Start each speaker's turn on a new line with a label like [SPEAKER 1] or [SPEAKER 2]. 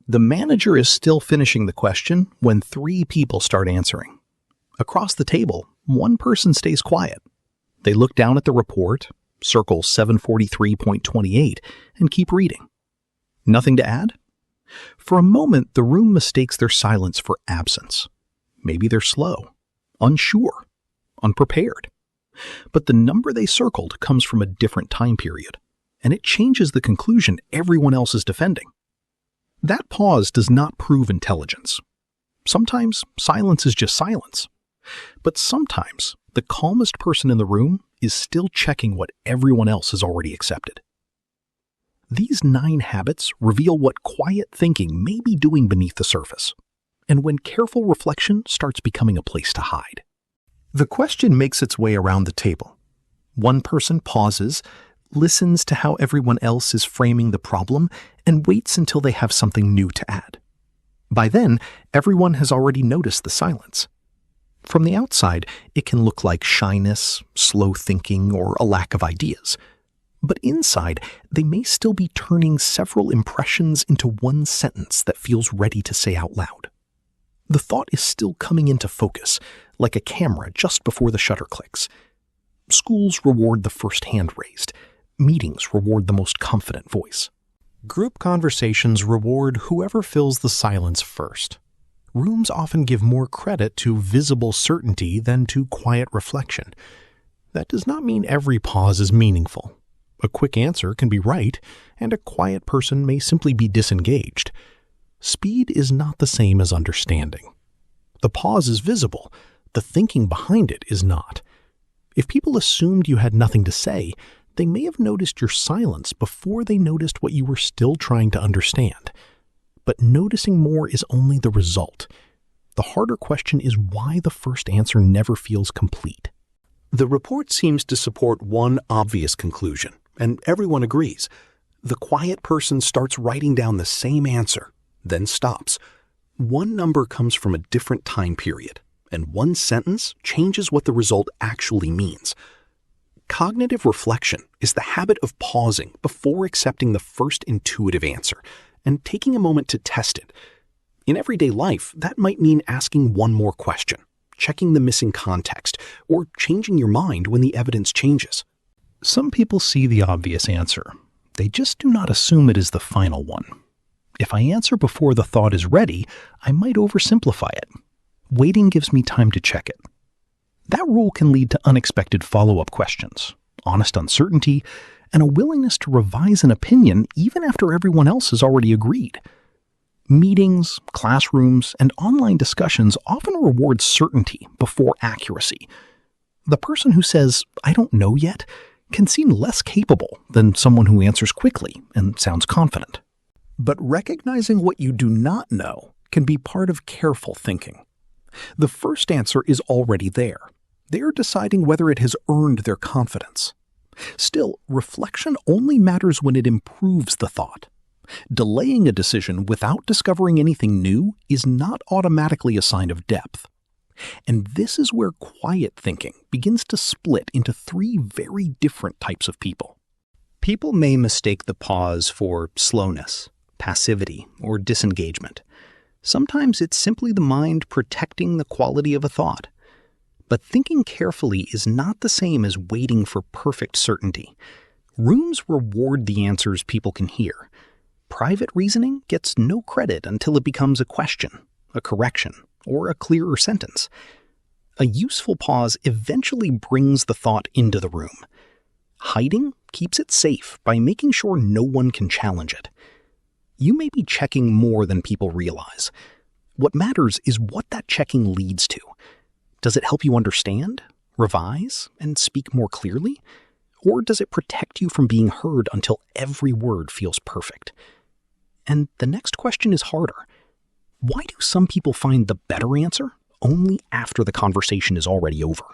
[SPEAKER 1] The manager is still finishing the question when 3 people start answering. Across the table, one person stays quiet. They look down at the report, circle 743.28, and keep reading. Nothing to add? For a moment, the room mistakes their silence for absence. Maybe they're slow, unsure, unprepared. But the number they circled comes from a different time period, and it changes the conclusion everyone else is defending. That pause does not prove intelligence. Sometimes silence is just silence. But sometimes the calmest person in the room is still checking what everyone else has already accepted. These 9 habits reveal what quiet thinking may be doing beneath the surface, and when careful reflection starts becoming a place to hide. The question makes its way around the table. One person pauses, listens to how everyone else is framing the problem, and waits until they have something new to add. By then, everyone has already noticed the silence. From the outside, it can look like shyness, slow thinking, or a lack of ideas. But inside, they may still be turning several impressions into one sentence that feels ready to say out loud. The thought is still coming into focus, like a camera just before the shutter clicks. Schools reward the first hand raised. Meetings reward the most confident voice. Group conversations reward whoever fills the silence first. Rooms often give more credit to visible certainty than to quiet reflection. That does not mean every pause is meaningful. A quick answer can be right, and a quiet person may simply be disengaged. Speed is not the same as understanding. The pause is visible. The thinking behind it is not. If people assumed you had nothing to say, they may have noticed your silence before they noticed what you were still trying to understand. But noticing more is only the result. The harder question is why the first answer never feels complete. The report seems to support one obvious conclusion, and everyone agrees. The quiet person starts writing down the same answer, then stops. One number comes from a different time period, and one sentence changes what the result actually means. Cognitive reflection is the habit of pausing before accepting the first intuitive answer and taking a moment to test it. In everyday life, that might mean asking one more question, checking the missing context, or changing your mind when the evidence changes. Some people see the obvious answer. They just do not assume it is the final one. If I answer before the thought is ready, I might oversimplify it. Waiting gives me time to check it. That rule can lead to unexpected follow-up questions, honest uncertainty, and a willingness to revise an opinion even after everyone else has already agreed. Meetings, classrooms, and online discussions often reward certainty before accuracy. The person who says, "I don't know yet," can seem less capable than someone who answers quickly and sounds confident. But recognizing what you do not know can be part of careful thinking. The first answer is already there. They are deciding whether it has earned their confidence. Still, reflection only matters when it improves the thought. Delaying a decision without discovering anything new is not automatically a sign of depth. And this is where quiet thinking begins to split into 3 very different types of people. People may mistake the pause for slowness, passivity, or disengagement. Sometimes it's simply the mind protecting the quality of a thought. But thinking carefully is not the same as waiting for perfect certainty. Rooms reward the answers people can hear. Private reasoning gets no credit until it becomes a question, a correction, or a clearer sentence. A useful pause eventually brings the thought into the room. Hiding keeps it safe by making sure no one can challenge it. You may be checking more than people realize. What matters is what that checking leads to. Does it help you understand, revise, and speak more clearly? Or does it protect you from being heard until every word feels perfect? And the next question is harder. Why do some people find the better answer only after the conversation is already over?